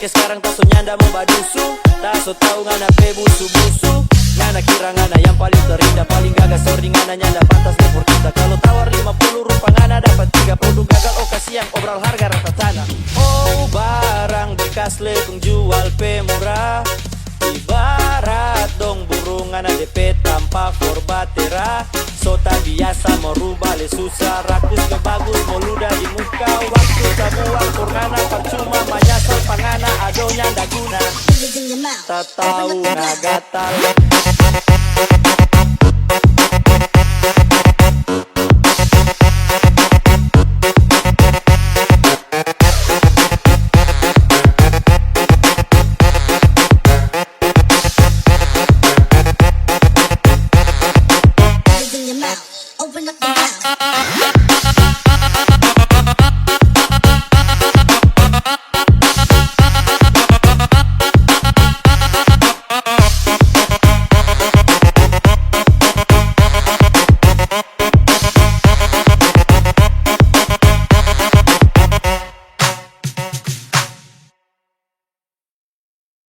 ke sekarang tak so nyanda mau badusu. Tak so tau ngana pe busu-busu. Ngana kira ngana yang paling terindah, paling gagal sorry ngana nyanda pantas depor kita. Kalau tawar 50 rupa ngana dapat 3 produk gagal okasi yang obral harga rata tanah. Oh barang bekas lekung jual pe murah. Ibarat dong burung ngana DP tanpa forbatera. So tak biasa mau rubah le susah. Rakus ke bagus mau ludah di muka. Waktu tak buang purngana percuma menyasar pangana adonya ndak guna. Tak tahu ngagatal.